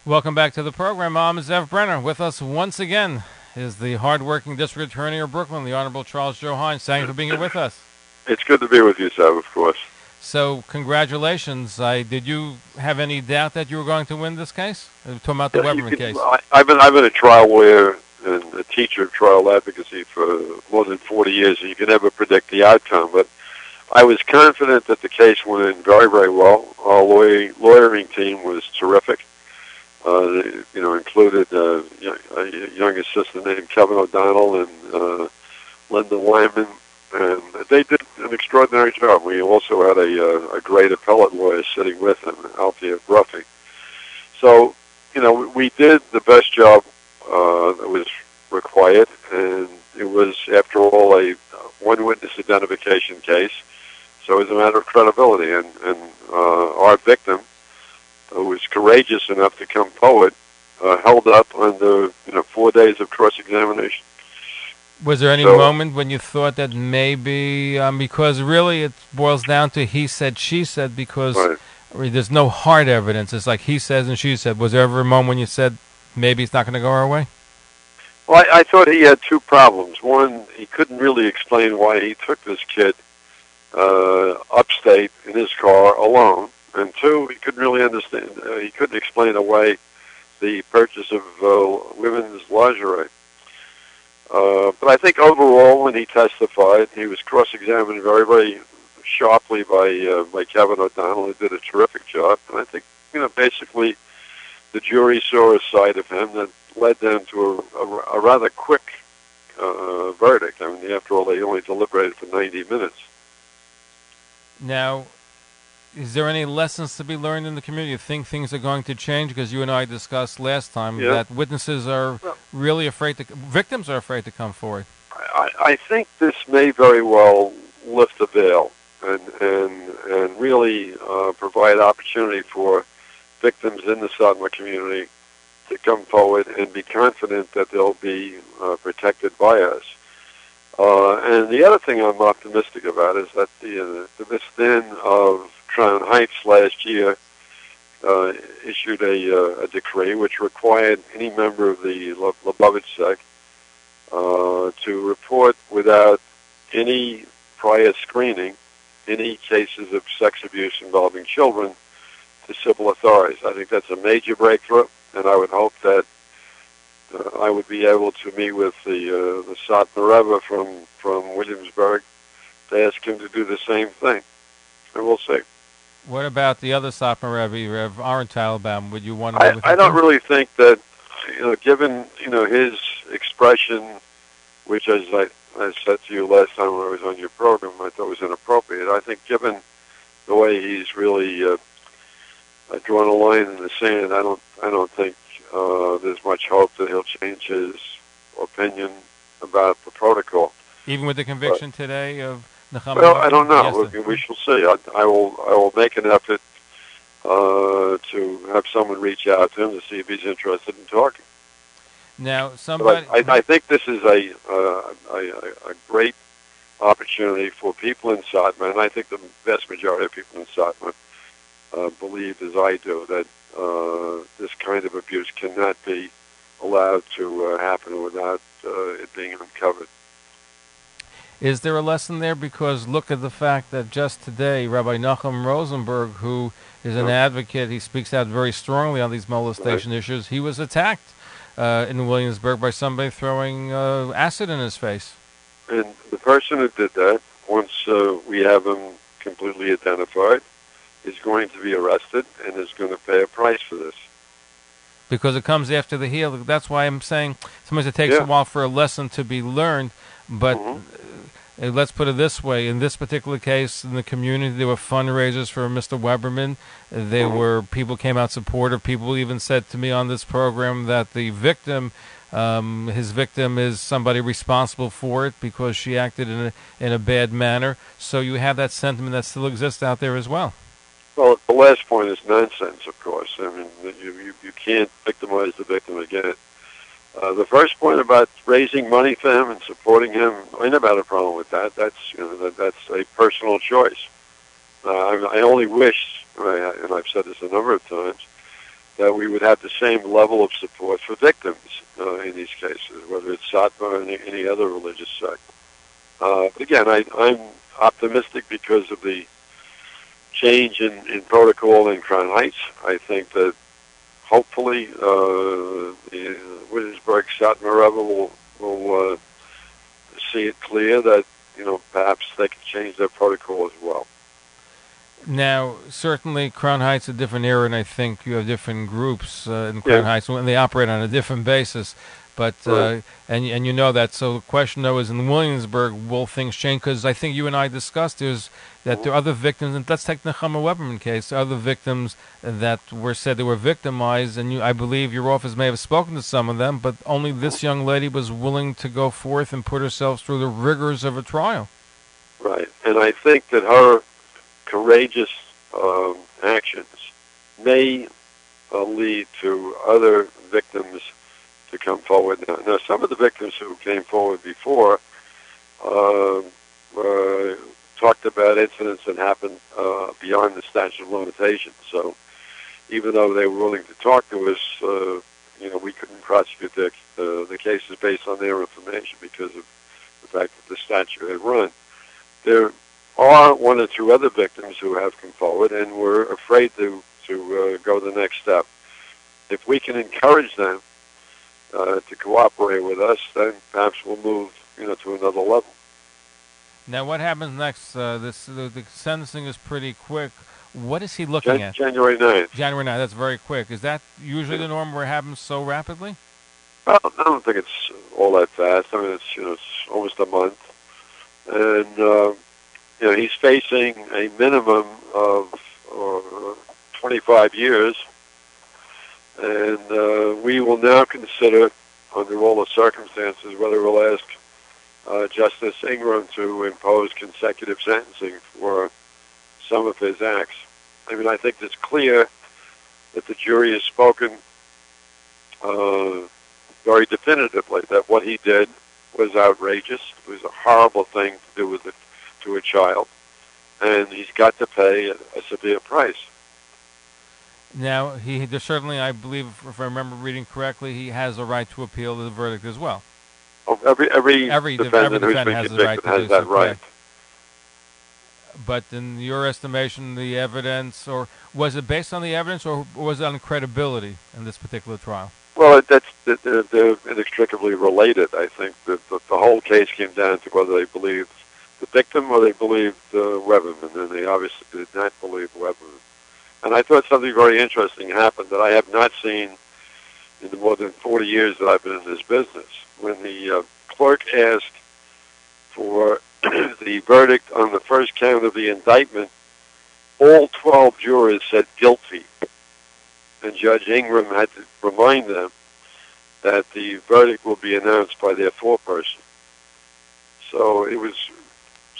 Welcome back to the program. I'm Zev Brenner. With us once again is the hard-working District Attorney of Brooklyn, the Honorable Charles Joe Hynes. Thank you for being here with us. It's good to be with you, Zev, of course. So, congratulations. Did you have any doubt that you were going to win this case? Talking about the Weberman case. I've been a trial lawyer and a teacher of trial advocacy for more than 40 years, and you can never predict the outcome. But I was confident that the case went in very, very well. Our lawyering team was terrific. Included a young assistant named Kevin O'Donnell and Linda Lyman, and they did an extraordinary job. We also had a great appellate lawyer sitting with them, Althea Bruffy. So, we did the best job that was required, and it was, after all, a one-witness identification case. So it was a matter of credibility, and our victim, who was courageous enough to come forward, held up under 4 days of cross-examination. Was there any moment when you thought that maybe, because really it boils down to he said, she said, because there's no hard evidence. It's like he says and she said. Was there ever a moment when you said maybe it's not going to go our way? Well, I thought he had two problems. One, he couldn't really explain why he took this kid upstate in his car alone. And two, he couldn't really understand. He couldn't explain away the purchase of women's lingerie. But I think overall, when he testified, he was cross-examined very, very sharply by Kevin O'Donnell, who did a terrific job. And I think, basically, the jury saw a side of him that led them to a rather quick verdict. I mean, after all, they only deliberated for 90 minutes. Now, is there any lessons to be learned in the community? You think things are going to change? Because you and I discussed last time that witnesses are really afraid victims are afraid to come forward. I think this may very well lift the veil and really provide opportunity for victims in the Satmar community to come forward and be confident that they'll be protected by us. And the other thing I'm optimistic about is that the Din of Crown Heights last year issued a decree which required any member of the Lubavitch sect to report without any prior screening any cases of sex abuse involving children to civil authorities. I think that's a major breakthrough, and I would hope that I would be able to meet with the Satmar Rebbe from Williamsburg to ask him to do the same thing. And we'll see. What about the other Satmar Rebbe, Rev. Arentalbaum? Would you want to? I don't really think that, given his expression, which as I said to you last time when I was on your program, I thought was inappropriate. I think given the way he's really drawn a line in the sand, I don't think there's much hope that he'll change his opinion about the protocol. Even with the conviction today of Knockem? Well, I don't know. We shall see. I will make an effort to have someone reach out to him to see if he's interested in talking. Now, I think this is a great opportunity for people in Satmar, and I think the vast majority of people in Satmar believe, as I do, that this kind of abuse cannot be allowed to happen without it being uncovered. Is there a lesson there? Because look at the fact that just today, Rabbi Knockem Rosenberg, who is an advocate, he speaks out very strongly on these molestation issues. He was attacked in Williamsburg by somebody throwing acid in his face. And the person who did that, once we have him completely identified, is going to be arrested and is going to pay a price for this. Because it comes after the heel. That's why I'm saying sometimes it takes a while for a lesson to be learned, but let's put it this way. In this particular case, in the community, there were fundraisers for Mr. Weberman. There were people came out supportive. People even said to me on this program that the victim, his victim is somebody responsible for it because she acted in a bad manner. So you have that sentiment that still exists out there as well. Well, the last point is nonsense, of course. I mean, you can't victimize the victim again. The first point about raising money for him and supporting him, I never had a problem with that. That's a personal choice. I only wish, and I've said this a number of times, that we would have the same level of support for victims in these cases, whether it's Satmar or any other religious sect. But again, I'm optimistic because of the change in protocol in Crown Heights. I think that hopefully the Williamsburg Satmar Rebbe will see it clear that, perhaps they can change their protocol as well. Now, certainly, Crown Heights is a different era, and I think you have different groups in Crown Heights, and they operate on a different basis. But Right. and you know that. So the question, though, is in Williamsburg, will things change? Because I think you and I discussed that there are other victims, and let's take the Knockem Weberman case. There are other victims that were said they were victimized, and I believe your office may have spoken to some of them, but only this young lady was willing to go forth and put herself through the rigors of a trial. Right, and I think that her courageous actions may lead to other victims to come forward now. Now, some of the victims who came forward before talked about incidents that happened beyond the statute of limitations. So even though they were willing to talk to us, we couldn't prosecute the cases based on their information because of the fact that the statute had run. There are one or two other victims who have come forward, and we're afraid to go the next step. If we can encourage them to cooperate with us, then perhaps we'll move, to another level. Now, what happens next? The sentencing is pretty quick. What is he looking at? January 9th. January 9th. That's very quick. Is that usually the norm where it happens so rapidly? Well, I don't think it's all that fast. I mean, it's almost a month, and he's facing a minimum of 25 years, and we will now consider, under all the circumstances, whether we'll ask Justice Ingram to impose consecutive sentencing for some of his acts. I mean, I think it's clear that the jury has spoken very definitively that what he did was outrageous. It was a horrible thing to do to a child, and he's got to pay a severe price. Now, there's certainly, I believe, if I remember reading correctly, he has a right to appeal the verdict as well. Oh, every defendant who's been has convicted has that right. But in your estimation, the evidence, or was it based on the evidence, or was it on credibility in this particular trial? Well, they're inextricably related. I think that the whole case came down to whether they believed the victim or they believed Weberman, and they obviously did not believe Weberman. And I thought something very interesting happened that I have not seen in the more than 40 years that I've been in this business. When the clerk asked for the verdict on the first count of the indictment, all 12 jurors said guilty. And Judge Ingram had to remind them that the verdict will be announced by their foreperson. So it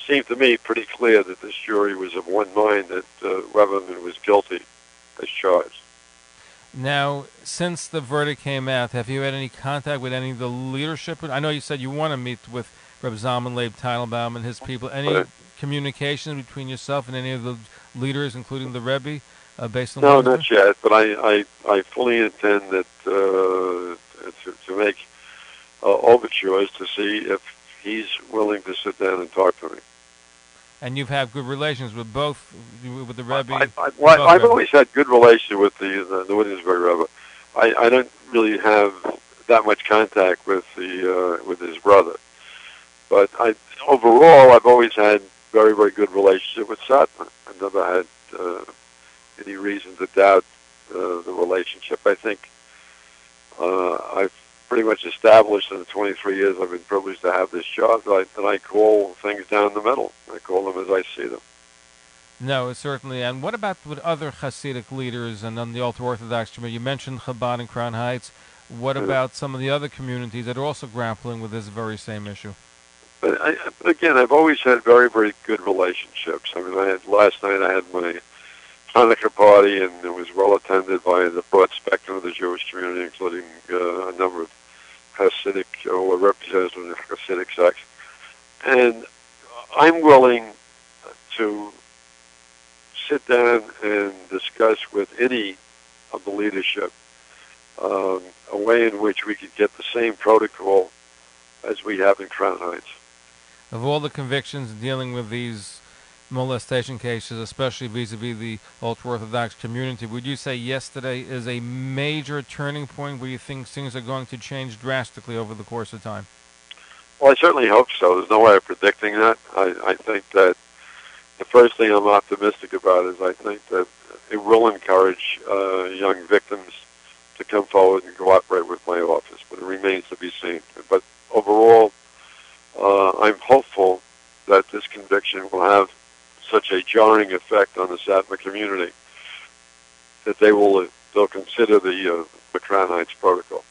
seemed to me pretty clear that this jury was of one mind that Weberman was guilty as charged. Now, since the verdict came out, have you had any contact with any of the leadership? I know you said you want to meet with Reb Zalman Leib Teitelbaum and his people. Any communication between yourself and any of the leaders, including the Rebbe, based on No, not yet, but I fully intend that to make overtures to see if he's willing to sit down and talk to me. And you've had good relations with both, with the Rebbe? I've always had good relations with the Williamsburg Rebbe. I don't really have that much contact with his brother, but overall I've always had very, very good relationship with Satmar. I've never had any reason to doubt the relationship. I think I've pretty much established in the 23 years I've been privileged to have this job that I call things down the middle. I call them as I see them. No, certainly. And what about with other Hasidic leaders and on the ultra-Orthodox community? You mentioned Chabad and Crown Heights. What about some of the other communities that are also grappling with this very same issue? But again, I've always had very, very good relationships. I mean, last night I had my Hanukkah party, and it was well attended by the broad spectrum of the Jewish community, including a number of Hasidic or representatives of the Hasidic sects. And I'm willing to sit down and discuss with any of the leadership, a way in which we could get the same protocol as we have in Crown Heights. Of all the convictions dealing with these molestation cases, especially vis-a-vis the ultra-Orthodox community, would you say yesterday is a major turning point where you think things are going to change drastically over the course of time? Well, I certainly hope so. There's no way of predicting that. I think that the first thing I'm optimistic about is I think that it will encourage young victims to come forward and cooperate with my office, but it remains to be seen. But overall, I'm hopeful that this conviction will have such a jarring effect on the Satmar community that they'll consider the Crown Heights protocol.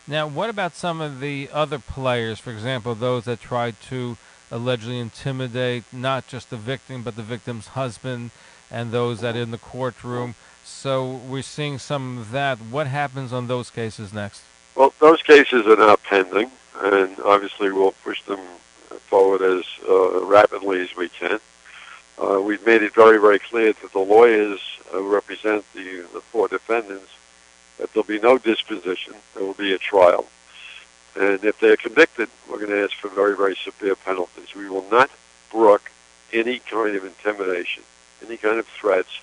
Now, what about some of the other players, for example, those that tried to allegedly intimidate not just the victim but the victim's husband and those that are in the courtroom? So we're seeing some of that. What happens on those cases next? Well, those cases are now pending, and obviously we'll push them forward as rapidly as we can. We've made it very, very clear to the lawyers who represent the four defendants that there'll be no disposition. There will be a trial. And if they're convicted, we're going to ask for very, very severe penalties. We will not brook any kind of intimidation, any kind of threats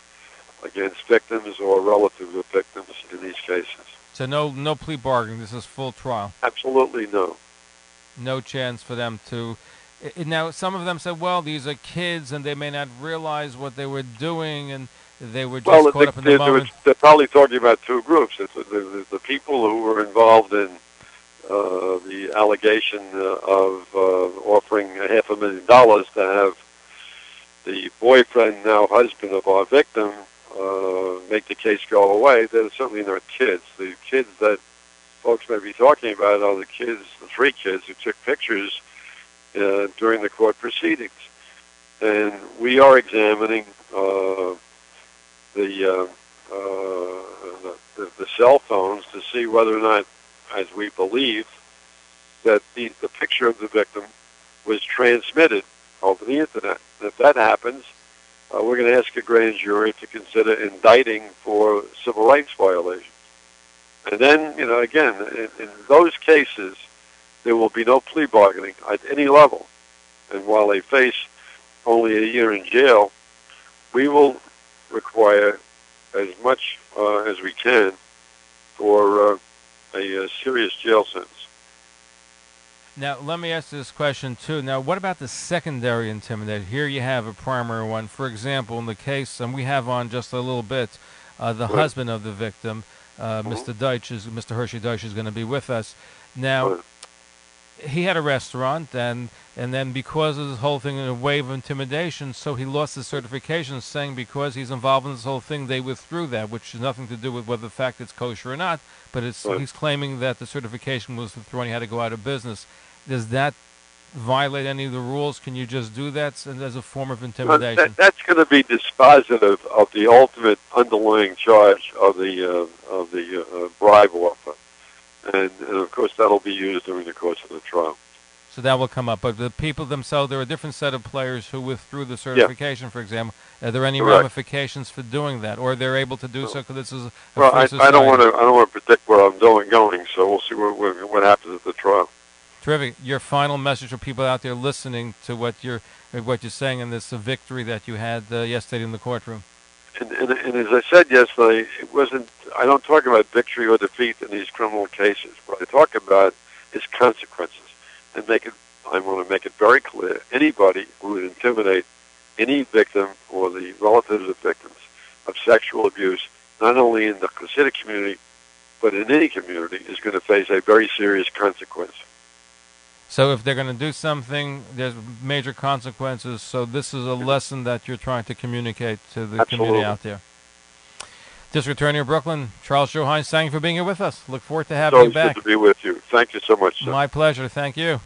against victims or relatives of victims in these cases. So no plea bargaining. This is full trial. Absolutely no. No chance for them to... Now, some of them said, well, these are kids and they may not realize what they were doing and they were just caught up in the moment. They're probably talking about two groups. It's the people who were involved in the allegation of offering $500,000 to have the boyfriend, now husband of our victim, make the case go away. They're certainly not kids. The kids that folks may be talking about are the three kids who took pictures during the court proceedings. And we are examining the cell phones to see whether or not, as we believe, that the picture of the victim was transmitted over the Internet. And if that happens, we're going to ask a grand jury to consider indicting for civil rights violations. And then, again, in those cases, there will be no plea bargaining at any level. And while they face only a year in jail, we will require as much as we can for a serious jail sentence. Now, let me ask this question, too. Now, what about the secondary intimidation? Here you have a primary one. For example, in the case, and we have on just a little bit, the husband of the victim, Mr. Hershey Deutsch, is going to be with us. Now, he had a restaurant, and then because of this whole thing in a wave of intimidation, so he lost his certification, saying because he's involved in this whole thing, they withdrew that, which has nothing to do with whether the fact it's kosher or not, but he's claiming that the certification was withdrawn, he had to go out of business. Does that violate any of the rules? Can you just do that as a form of intimidation? That's going to be dispositive of the ultimate underlying charge of the bribe offer. And of course, that'll be used during the course of the trial. So that will come up. But the people themselves, there are a different set of players who withdrew the certification, for example. Are there any ramifications for doing that? Or they're able to do so because this is a free society? I don't want to predict where I'm going, so we'll see what happens at the trial. Terrific. Your final message for people out there listening to what you're saying in this victory that you had yesterday in the courtroom. And as I said yesterday, I don't talk about victory or defeat in these criminal cases. What I talk about is consequences. And I want to make it very clear, anybody who would intimidate any victim or the relatives of victims of sexual abuse, not only in the Hasidic community, but in any community, is going to face a very serious consequence. So if they're going to do something, there's major consequences. So this is a lesson that you're trying to communicate to the community out there. District Attorney of Brooklyn, Charles Hynes, thank you for being here with us. Look forward to having you back. It's good to be with you. Thank you so much, sir. My pleasure. Thank you.